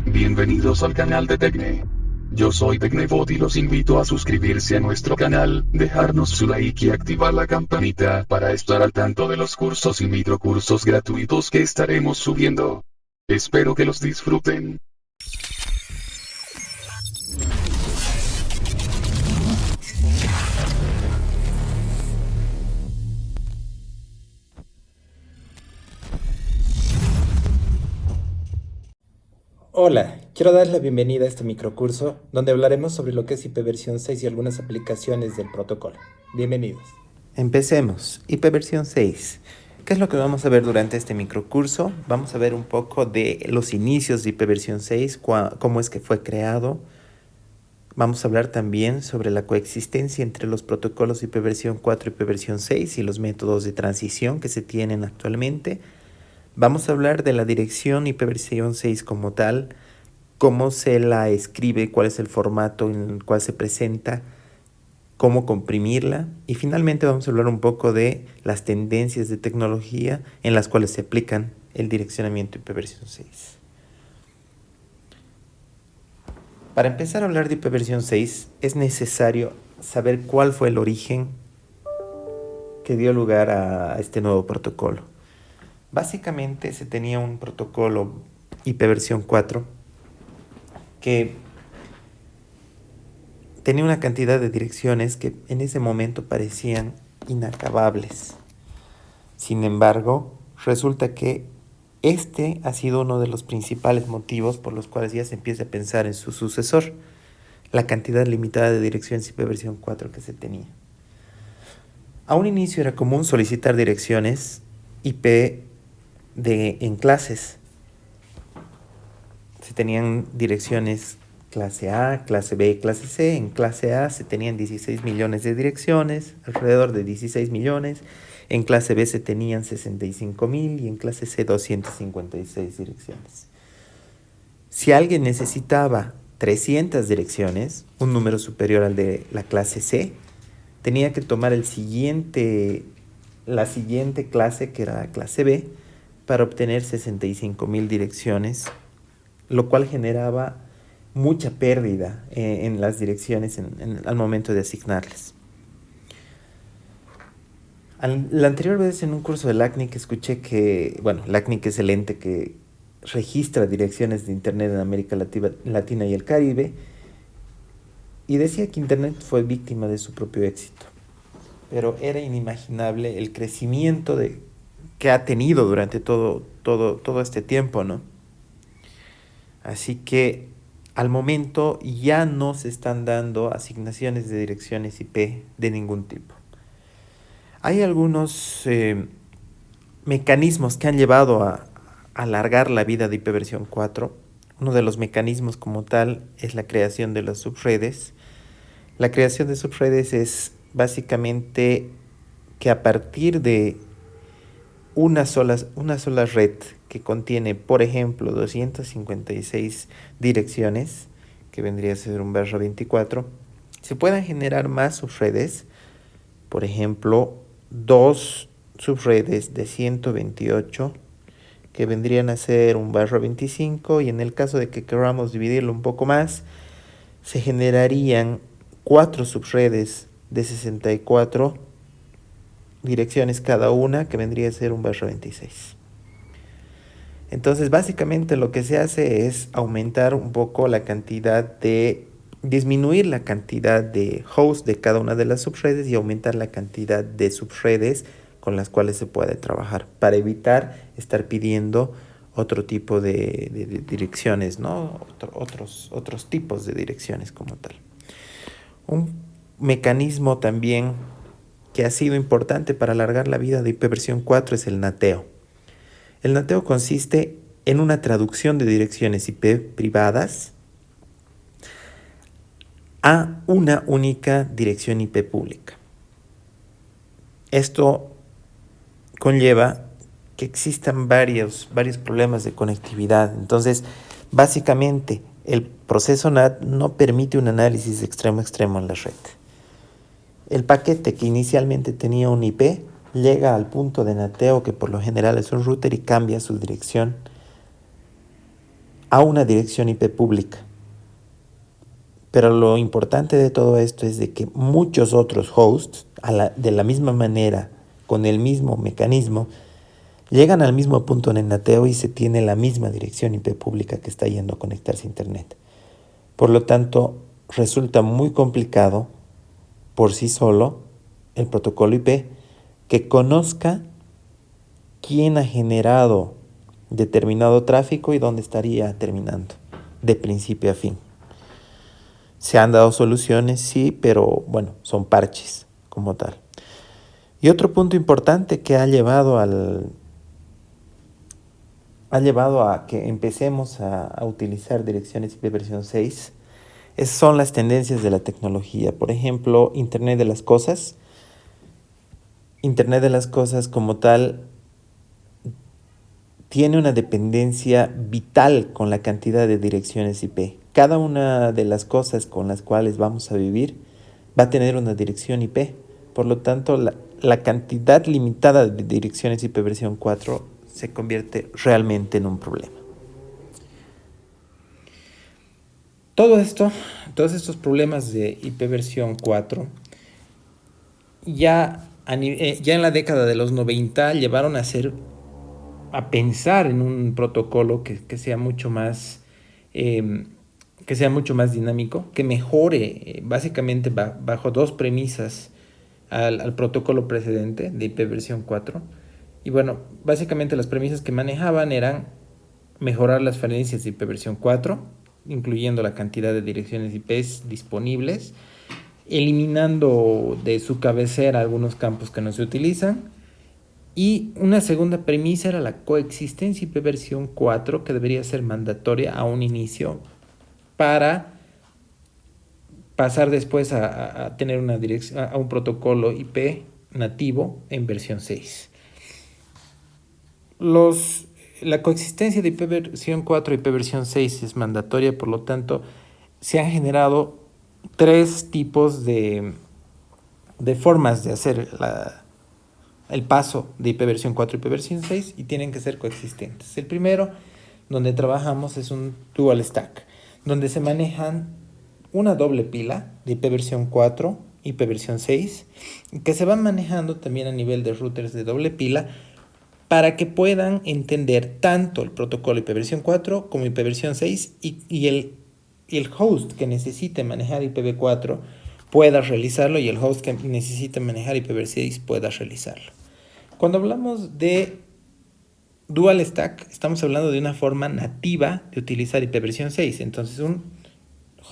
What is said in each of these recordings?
Bienvenidos al canal de Tecne. Yo soy Tecnebot y los invito a suscribirse a nuestro canal, dejarnos su like y activar la campanita para estar al tanto de los cursos y microcursos gratuitos que estaremos subiendo. Espero que los disfruten. Hola, quiero dar la bienvenida a este microcurso donde hablaremos sobre lo que es ipv 6 y algunas aplicaciones del protocolo. Bienvenidos. Empecemos. ipv 6. ¿Qué es lo que vamos a ver durante este microcurso? Vamos a ver un poco de los inicios de ipv 6, cómo es que fue creado. Vamos a hablar también sobre la coexistencia entre los protocolos ipv 4 y ipv 6 y los métodos de transición que se tienen actualmente. Vamos a hablar de la dirección ipv 6 como tal, cómo se la escribe, cuál es el formato en el cual se presenta, cómo comprimirla y finalmente vamos a hablar un poco de las tendencias de tecnología en las cuales se aplican el direccionamiento ipv 6. Para empezar a hablar de ipv 6 es necesario saber cuál fue el origen que dio lugar a este nuevo protocolo. Básicamente se tenía un protocolo ipv 4 que tenía una cantidad de direcciones que en ese momento parecían inacabables. Sin embargo, resulta que este ha sido uno de los principales motivos por los cuales ya se empieza a pensar en su sucesor, la cantidad limitada de direcciones ipv 4 que se tenía. A un inicio era común solicitar direcciones IP en clases. Se tenían direcciones clase A, clase B y clase C. En clase A se tenían 16 millones de direcciones, alrededor de 16 millones. En clase B se tenían 65.000 y en clase C 256 direcciones. Si alguien necesitaba 300 direcciones, un número superior al de la clase C, tenía que tomar la siguiente clase, que era la clase B, para obtener 65.000 direcciones, lo cual generaba mucha pérdida en las direcciones al momento de asignarles. La anterior vez en un curso de LACNIC escuché que, LACNIC es el ente que registra direcciones de Internet en América Latina y el Caribe, y decía que Internet fue víctima de su propio éxito. Pero era inimaginable el crecimiento que ha tenido durante todo este tiempo, ¿no? Así que al momento ya no se están dando asignaciones de direcciones IP de ningún tipo. Hay algunos mecanismos que han llevado a alargar la vida de ipv 4. Uno de los mecanismos como tal es la creación de las subredes. La creación de subredes es básicamente que a partir de una sola red que contiene, por ejemplo, 256 direcciones, que vendría a ser un barra 24, se puedan generar más subredes, por ejemplo, dos subredes de 128, que vendrían a ser un barra 25, y en el caso de que queramos dividirlo un poco más, se generarían 4 subredes de 64 direcciones cada una, que vendría a ser un barra 26. Entonces, básicamente lo que se hace es aumentar un poco disminuir la cantidad de hosts de cada una de las subredes y aumentar la cantidad de subredes con las cuales se puede trabajar, para evitar estar pidiendo otro tipo de direcciones, ¿no? Otros tipos de direcciones como tal. Un mecanismo también que ha sido importante para alargar la vida de ipv 4 es el nateo. El nateo consiste en una traducción de direcciones IP privadas a una única dirección IP pública. Esto conlleva que existan varios problemas de conectividad. Entonces, básicamente, el proceso NAT no permite un análisis extremo a extremo en la red. El paquete que inicialmente tenía un IP llega al punto de nateo, que por lo general es un router, y cambia su dirección a una dirección IP pública. Pero lo importante de todo esto es de que muchos otros hosts, de la misma manera, con el mismo mecanismo, llegan al mismo punto en el NATeo y se tiene la misma dirección IP pública que está yendo a conectarse a Internet. Por lo tanto, resulta muy complicado por sí solo el protocolo IP que conozca quién ha generado determinado tráfico y dónde estaría terminando, de principio a fin. Se han dado soluciones, sí, pero bueno, son parches como tal. Y otro punto importante que ha llevado a que empecemos a utilizar direcciones IP versión 6 son las tendencias de la tecnología. Por ejemplo, Internet de las Cosas. Internet de las Cosas como tal tiene una dependencia vital con la cantidad de direcciones IP. Cada una de las cosas con las cuales vamos a vivir va a tener una dirección IP. Por lo tanto, la cantidad limitada de direcciones IP versión 4 se convierte realmente en un problema. Todos estos problemas de IP versión 4 ya en la década de los 90 llevaron a pensar en un protocolo que sea mucho más dinámico, que mejore básicamente bajo dos premisas al protocolo precedente de IP versión 4. Y bueno, básicamente las premisas que manejaban eran mejorar las falencias de IP versión 4, incluyendo la cantidad de direcciones IP disponibles, eliminando de su cabecera algunos campos que no se utilizan. Y una segunda premisa era la coexistencia IP versión 4, que debería ser mandatoria a un inicio para pasar después a tener a un protocolo IP nativo en versión 6. La coexistencia de IP versión 4 y IP versión 6 es mandatoria, por lo tanto, se han generado tres tipos de formas de hacer el paso de IP versión 4 y IP versión 6 y tienen que ser coexistentes. El primero, donde trabajamos, es un dual stack, donde se manejan una doble pila de IP versión 4 y IP versión 6, que se van manejando también a nivel de routers de doble pila para que puedan entender tanto el protocolo IP versión 4 como IP versión 6 y el host que necesite manejar IPv4 pueda realizarlo y el host que necesite manejar IPv6 pueda realizarlo. Cuando hablamos de Dual Stack, estamos hablando de una forma nativa de utilizar IP versión 6. Entonces, un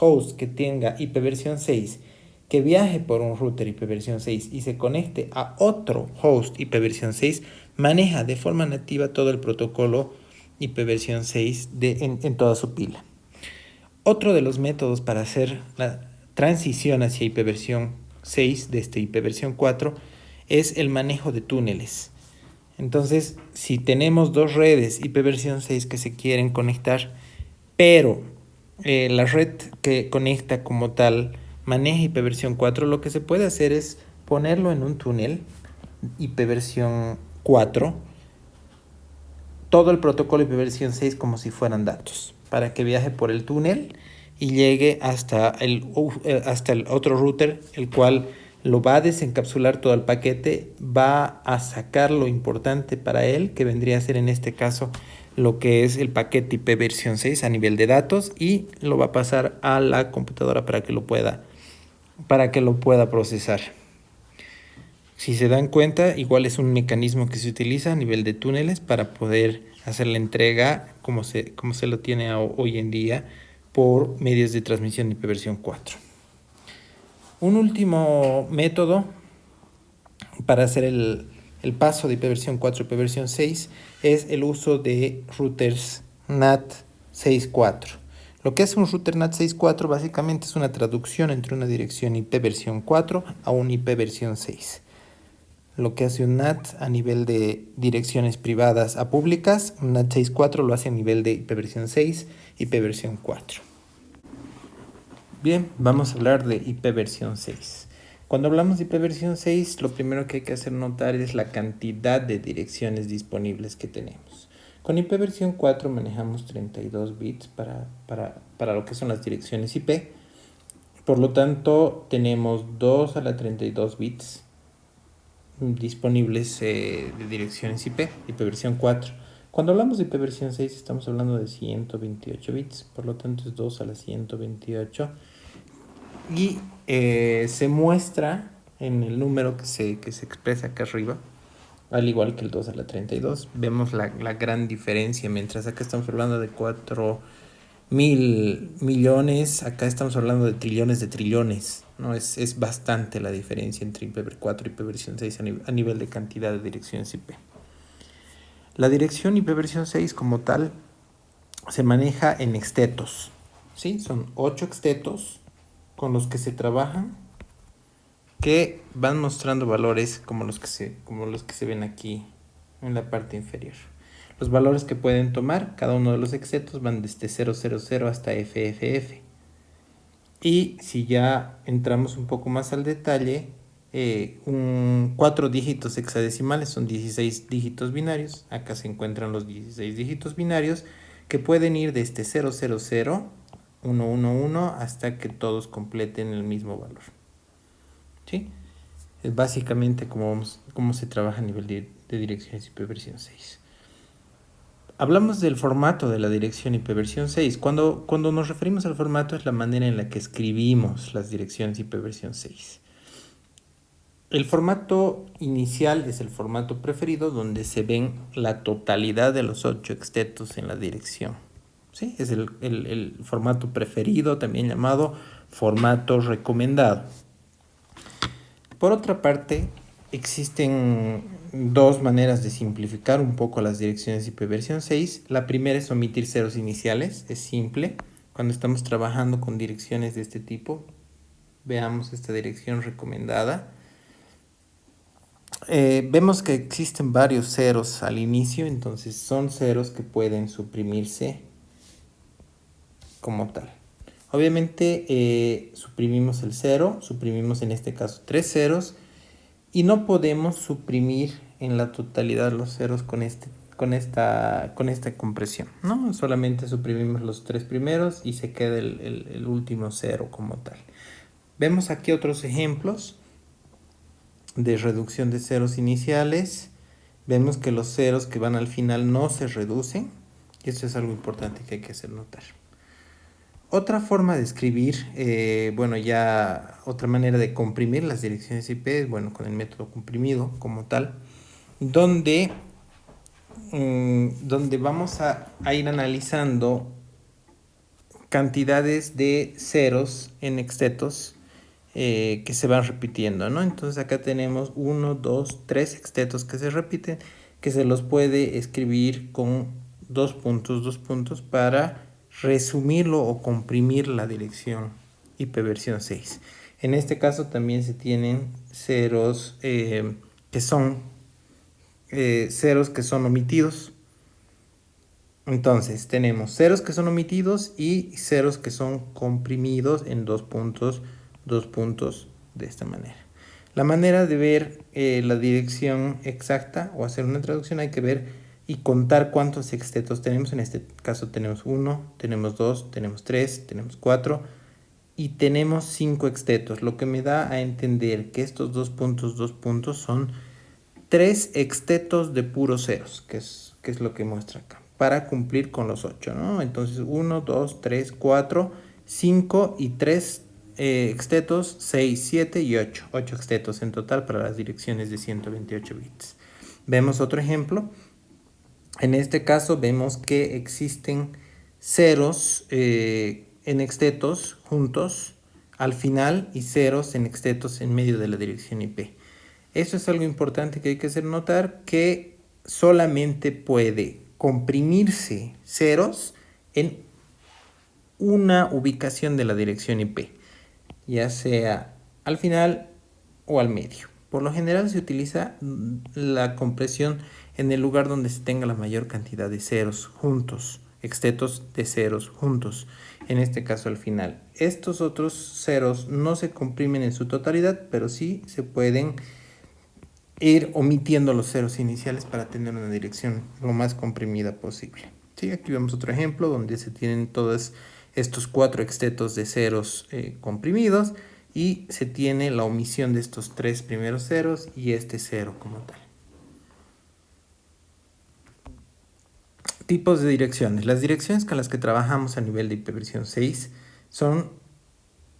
host que tenga IP versión 6, que viaje por un router IP versión 6 y se conecte a otro host IP versión 6, maneja de forma nativa todo el protocolo IP versión 6 en toda su pila. Otro de los métodos para hacer la transición hacia IP versión 6 de este IP versión 4 es el manejo de túneles. Entonces, si tenemos dos redes IP versión 6 que se quieren conectar, pero la red que conecta como tal maneja IP versión 4, lo que se puede hacer es ponerlo en un túnel IP versión 4, todo el protocolo IP versión 6 como si fueran datos, para que viaje por el túnel y llegue hasta el otro router, el cual lo va a desencapsular todo el paquete, va a sacar lo importante para él, que vendría a ser en este caso lo que es el paquete IP versión 6 a nivel de datos, y lo va a pasar a la computadora para que lo pueda procesar. Si se dan cuenta, igual es un mecanismo que se utiliza a nivel de túneles para poder hacer la entrega como se lo tiene hoy en día por medios de transmisión de IP versión 4. Un último método para hacer el paso de IP versión 4 a IP versión 6 es el uso de routers NAT 6.4. Lo que hace un router NAT 6.4 básicamente es una traducción entre una dirección IP versión 4 a un IP versión 6. Lo que hace un NAT a nivel de direcciones privadas a públicas, un NAT 6.4 lo hace a nivel de IP versión 6, IP versión 4. Bien, vamos a hablar de IP versión 6. Cuando hablamos de IP versión 6, lo primero que hay que hacer notar es la cantidad de direcciones disponibles que tenemos. Con IP versión 4 manejamos 32 bits para lo que son las direcciones IP. Por lo tanto, tenemos 2 a la 32 bits disponibles de direcciones IP versión 4. Cuando hablamos de IP versión 6 estamos hablando de 128 bits, por lo tanto es 2 a la 128. Y se muestra en el número que se expresa acá arriba, al igual que el 2 a la 32. Vemos la gran diferencia, mientras acá estamos hablando de 4.000 millones, acá estamos hablando de trillones, ¿no? Es bastante la diferencia entre IPv4 y IPv6 a nivel de cantidad de direcciones IP. La dirección IPv6 como tal se maneja en extetos, ¿sí? Son 8 extetos con los que se trabajan, que van mostrando valores como los que se ven aquí en la parte inferior. Los valores que pueden tomar, cada uno de los extetos van desde 000 hasta FFF. Y si ya entramos un poco más al detalle, 4 dígitos hexadecimales son 16 dígitos binarios. Acá se encuentran los 16 dígitos binarios que pueden ir desde 000, 111 hasta que todos completen el mismo valor. ¿Sí? Es básicamente cómo se trabaja a nivel de direcciones IP versión 6. Hablamos del formato de la dirección IP versión 6. Cuando nos referimos al formato es la manera en la que escribimos las direcciones IP versión 6. El formato inicial es el formato preferido, donde se ven la totalidad de los 8 extetos en la dirección. ¿Sí? Es el formato preferido, también llamado formato recomendado. Por otra parte, existen dos maneras de simplificar un poco las direcciones IP versión 6. La primera es omitir ceros iniciales, es simple. Cuando estamos trabajando con direcciones de este tipo, veamos esta dirección recomendada. Vemos que existen varios ceros al inicio, entonces son ceros que pueden suprimirse como tal. Obviamente suprimimos el 0, suprimimos en este caso 3 ceros, y no podemos suprimir en la totalidad los ceros con esta compresión, ¿no? Solamente suprimimos los 3 primeros y se queda el último cero como tal. Vemos aquí otros ejemplos de reducción de ceros iniciales. Vemos que los ceros que van al final no se reducen, y esto es algo importante que hay que hacer notar. Otra forma de escribir, ya otra manera de comprimir las direcciones IP, con el método comprimido como tal, donde vamos a ir analizando cantidades de ceros en extetos que se van repitiendo, ¿no? Entonces acá tenemos 1, 2, 3 extetos que se repiten, que se los puede escribir con dos puntos para resumirlo o comprimir la dirección IP versión 6. En este caso también se tienen ceros que son omitidos. Entonces tenemos ceros que son omitidos y ceros que son comprimidos en dos puntos de esta manera. La manera de ver la dirección exacta o hacer una traducción, hay que ver y contar cuántos extetos tenemos. En este caso tenemos 1, tenemos 2, tenemos 3, tenemos 4 y tenemos 5 extetos, lo que me da a entender que estos dos puntos son 3 extetos de puros ceros, que es lo que muestra acá, para cumplir con los 8, ¿no? Entonces 1, 2, 3, 4, 5 y 3 extetos, 6, 7 y 8. 8 extetos en total para las direcciones de 128 bits. Vemos otro ejemplo. En este caso vemos que existen ceros en extetos juntos al final y ceros en extetos en medio de la dirección IP. Eso es algo importante que hay que hacer notar, que solamente puede comprimirse ceros en una ubicación de la dirección IP, ya sea al final o al medio. Por lo general se utiliza la compresión en el lugar donde se tenga la mayor cantidad de ceros juntos, extetos de ceros juntos, en este caso al final. Estos otros ceros no se comprimen en su totalidad, pero sí se pueden ir omitiendo los ceros iniciales para tener una dirección lo más comprimida posible. Sí, aquí vemos otro ejemplo donde se tienen todos estos 4 extetos de ceros comprimidos y se tiene la omisión de estos 3 primeros ceros y este cero como tal. Tipos de direcciones. Las direcciones con las que trabajamos a nivel de IPv 6 son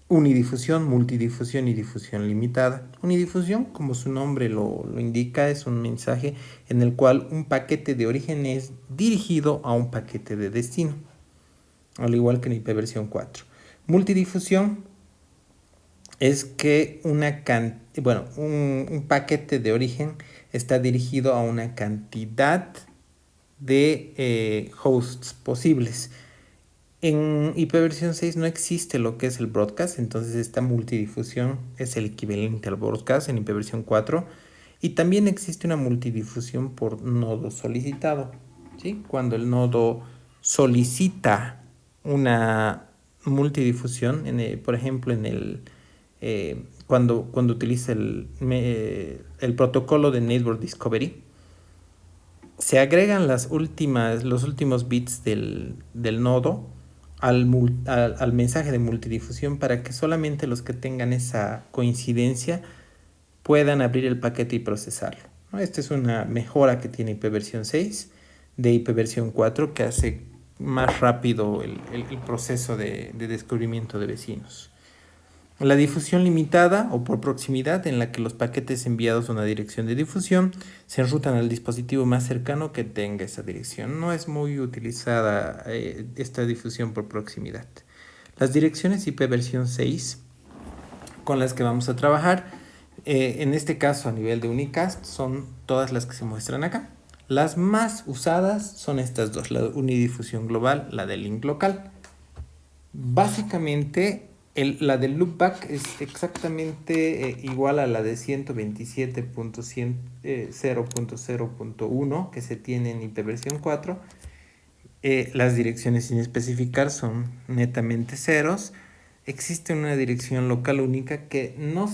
unidifusión, multidifusión y difusión limitada. Unidifusión, como su nombre lo indica, es un mensaje en el cual un paquete de origen es dirigido a un paquete de destino, al igual que en IPv 4. Multidifusión es que un paquete de origen está dirigido a una cantidad de hosts posibles. En IPv 6 no existe lo que es el broadcast, entonces esta multidifusión es el equivalente al broadcast en IPv 4. Y también existe una multidifusión por nodo solicitado, ¿sí? Cuando el nodo solicita una multidifusión, por ejemplo, cuando utiliza el protocolo de Network Discovery, se agregan los últimos bits del nodo al mensaje de multidifusión para que solamente los que tengan esa coincidencia puedan abrir el paquete y procesarlo, ¿no? Esta es una mejora que tiene IPv 6 de IPv 4 que hace más rápido el proceso de descubrimiento de vecinos. La difusión limitada o por proximidad, en la que los paquetes enviados a una dirección de difusión se enrutan al dispositivo más cercano que tenga esa dirección. No es muy utilizada esta difusión por proximidad. Las direcciones IPv 6 con las que vamos a trabajar, en este caso a nivel de unicast, son todas las que se muestran acá. Las más usadas son estas dos, la unidifusión global, la del link local. Básicamente, la del loopback es exactamente igual a la de 127.0.0.1 que se tiene en IPv 4. Las direcciones sin especificar son netamente ceros. Existe una dirección local única que no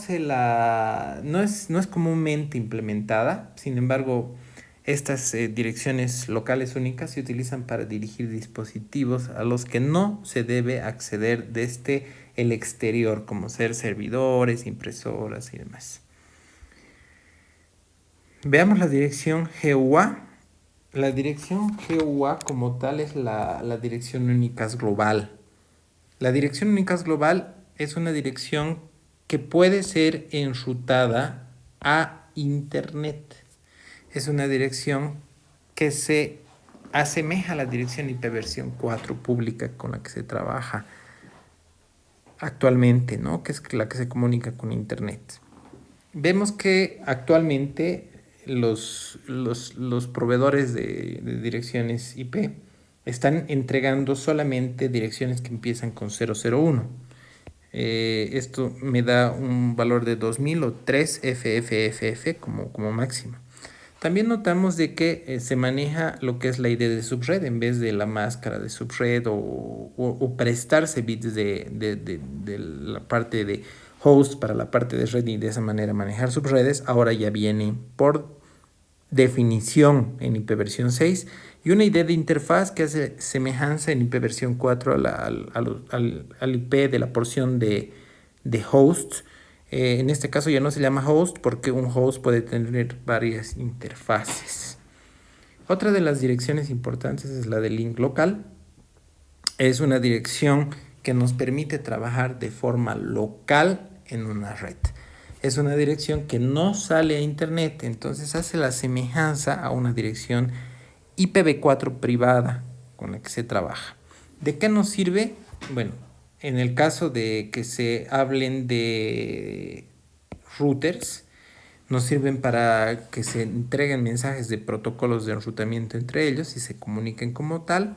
es comúnmente implementada. Sin embargo, estas direcciones locales únicas se utilizan para dirigir dispositivos a los que no se debe acceder desde el exterior, como ser servidores, impresoras y demás. Veamos la dirección GUA. La dirección GUA como tal es la dirección unicast global. La dirección unicast global es una dirección que puede ser enrutada a Internet. Es una dirección que se asemeja a la dirección IPv 4 pública con la que se trabaja actualmente, ¿no? Que es la que se comunica con Internet. Vemos que actualmente los proveedores de direcciones IP están entregando solamente direcciones que empiezan con 001. Esto me da un valor de 2000 o 3 FFFF como máximo. También notamos de que se maneja lo que es la ID de subred en vez de la máscara de subred o prestarse bits de la parte de host para la parte de red y de esa manera manejar subredes. Ahora ya viene por definición en IPv 6 y una ID de interfaz que hace semejanza en IPv 4 al IP de la porción de host. En este caso ya no se llama host porque un host puede tener varias interfaces. Otra de las direcciones importantes es la de link local. Es una dirección que nos permite trabajar de forma local en una red. Es una dirección que no sale a internet, entonces hace la semejanza a una dirección IPv4 privada con la que se trabaja. ¿De qué nos sirve? Bueno, en el caso de que se hablen de routers, nos sirven para que se entreguen mensajes de protocolos de enrutamiento entre ellos y se comuniquen como tal.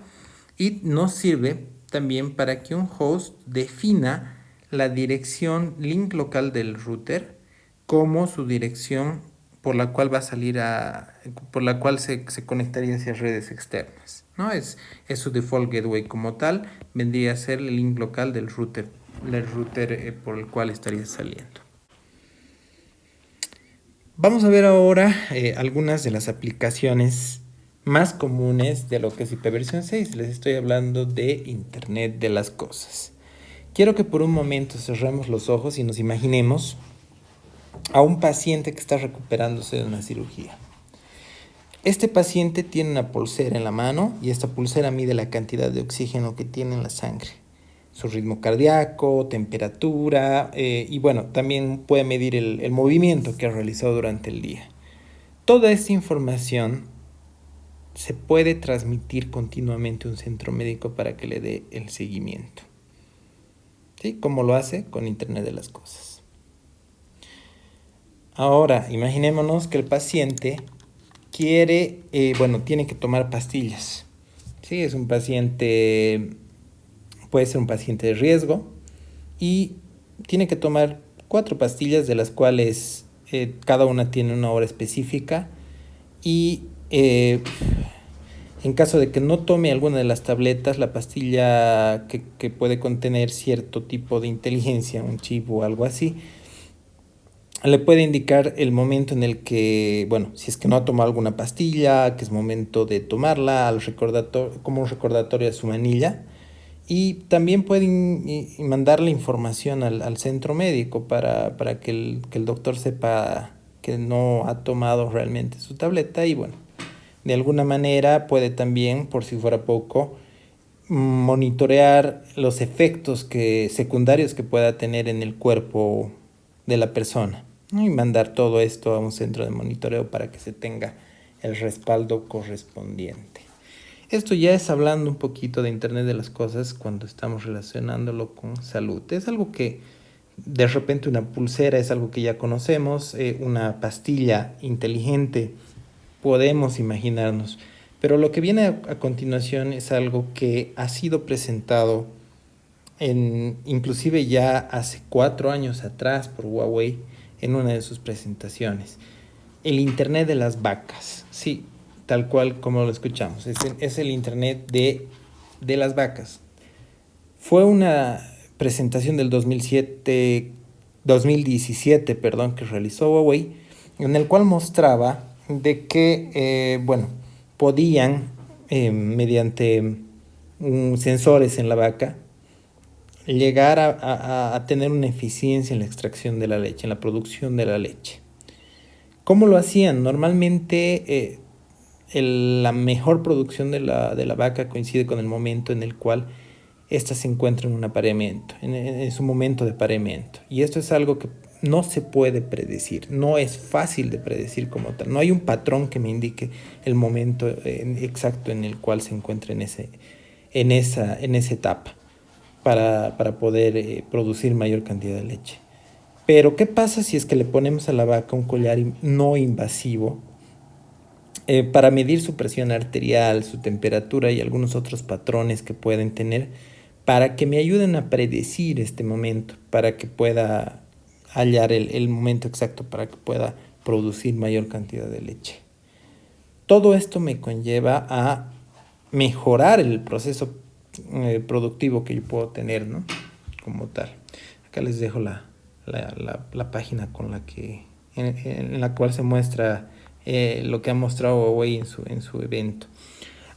Y nos sirve también para que un host defina la dirección link local del router como su dirección por la cual va a salir por la cual se conectaría hacia redes externas, ¿no? Es su default gateway como tal, vendría a ser el link local del router por el cual estaría saliendo. Vamos a ver ahora algunas de las aplicaciones más comunes de lo que es IPv 6. Les estoy hablando de Internet de las cosas. Quiero que por un momento cerremos los ojos y nos imaginemos a un paciente que está recuperándose de una cirugía. Este paciente tiene una pulsera en la mano y esta pulsera mide la cantidad de oxígeno que tiene en la sangre, su ritmo cardíaco, temperatura y bueno, también puede medir el movimiento que ha realizado durante el día. Toda esta información se puede transmitir continuamente a un centro médico para que le dé el seguimiento. ¿Sí? Como lo hace con Internet de las cosas. Ahora, imaginémonos que el paciente tiene que tomar pastillas. Sí, es un paciente, puede ser un paciente de riesgo y tiene que tomar 4 pastillas de las cuales cada una tiene una hora específica y en caso de que no tome alguna de las tabletas, la pastilla que puede contener cierto tipo de inteligencia, un chip o algo así, le puede indicar el momento en el que, si es que no ha tomado alguna pastilla, que es momento de tomarla, como un recordatorio a su manilla. Y también pueden mandar la información al centro médico para que el doctor sepa que no ha tomado realmente su tableta. Y de alguna manera puede también, por si fuera poco, monitorear los efectos secundarios que pueda tener en el cuerpo de la persona, ¿no? Y mandar todo esto a un centro de monitoreo para que se tenga el respaldo correspondiente. Esto ya es hablando un poquito de Internet de las cosas cuando estamos relacionándolo con salud. Es algo que de repente una pulsera es algo que ya conocemos, una pastilla inteligente podemos imaginarnos, pero lo que viene a continuación es algo que ha sido presentado inclusive ya hace 4 años atrás por Huawei en una de sus presentaciones. El Internet de las vacas, sí, tal cual como lo escuchamos, es el Internet de las vacas. Fue una presentación del 2017, que realizó Huawei, en el cual mostraba de que, podían, mediante sensores en la vaca, llegar a tener una eficiencia en la extracción de la leche, en la producción de la leche. ¿Cómo lo hacían? Normalmente la mejor producción de la vaca coincide con el momento en el cual ésta se encuentra en un apareamiento, en su momento de apareamiento. Y esto es algo que no se puede predecir, no es fácil de predecir como tal. No hay un patrón que me indique el momento exacto en el cual se encuentra en esa etapa para poder producir mayor cantidad de leche. Pero ¿qué pasa si es que le ponemos a la vaca un collar no invasivo para medir su presión arterial, su temperatura y algunos otros patrones que pueden tener, para que me ayuden a predecir este momento, para que pueda hallar el momento exacto para que pueda producir mayor cantidad de leche? Todo esto me conlleva a mejorar el proceso productivo que yo puedo tener, ¿no? Como tal. Acá les dejo la página con en la cual se muestra lo que ha mostrado Huawei en su evento.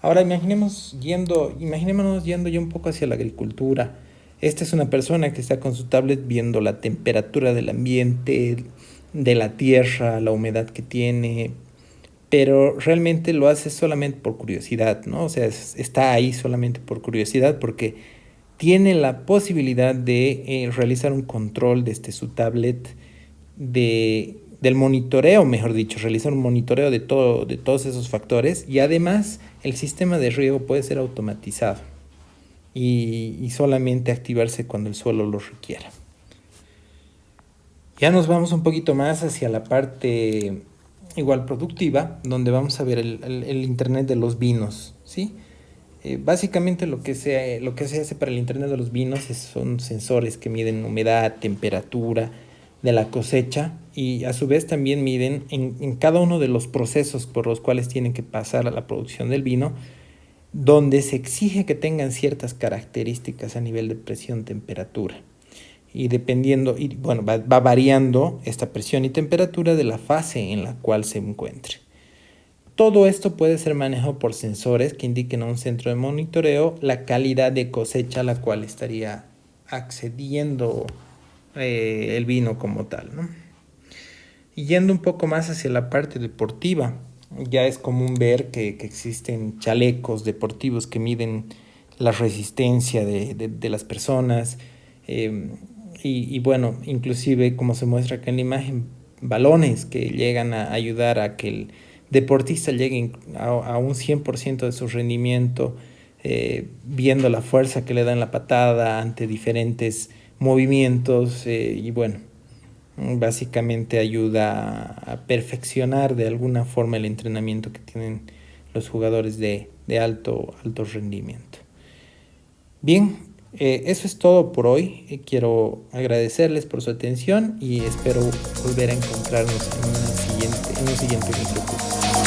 Ahora imaginémonos yendo ya un poco hacia la agricultura. Esta es una persona que está con su tablet viendo la temperatura del ambiente, de la tierra, la humedad que tiene, pero realmente lo hace solamente por curiosidad, ¿no? O sea, está ahí solamente por curiosidad porque tiene la posibilidad de realizar un control desde su tablet del monitoreo, mejor dicho, realizar un monitoreo de todos esos factores, y además el sistema de riego puede ser automatizado y solamente activarse cuando el suelo lo requiera. Ya nos vamos un poquito más hacia la parte igual productiva, donde vamos a ver el Internet de los vinos, ¿sí? Básicamente lo que se hace para el Internet de los vinos son sensores que miden humedad, temperatura de la cosecha, y a su vez también miden en cada uno de los procesos por los cuales tienen que pasar a la producción del vino, donde se exige que tengan ciertas características a nivel de presión, temperatura. y dependiendo, y bueno, va variando esta presión y temperatura de la fase en la cual se encuentre. Todo esto puede ser manejado por sensores que indiquen a un centro de monitoreo la calidad de cosecha a la cual estaría accediendo el vino como tal, ¿no? Y yendo un poco más hacia la parte deportiva, ya es común ver que existen chalecos deportivos que miden la resistencia de las personas, y bueno, inclusive como se muestra acá en la imagen, balones que llegan a ayudar a que el deportista llegue a un 100% de su rendimiento, viendo la fuerza que le dan la patada ante diferentes movimientos, y bueno, básicamente ayuda a perfeccionar de alguna forma el entrenamiento que tienen los jugadores de alto rendimiento. Bien, eso es todo por hoy. Quiero agradecerles por su atención y espero volver a encontrarnos en un siguiente microcurso.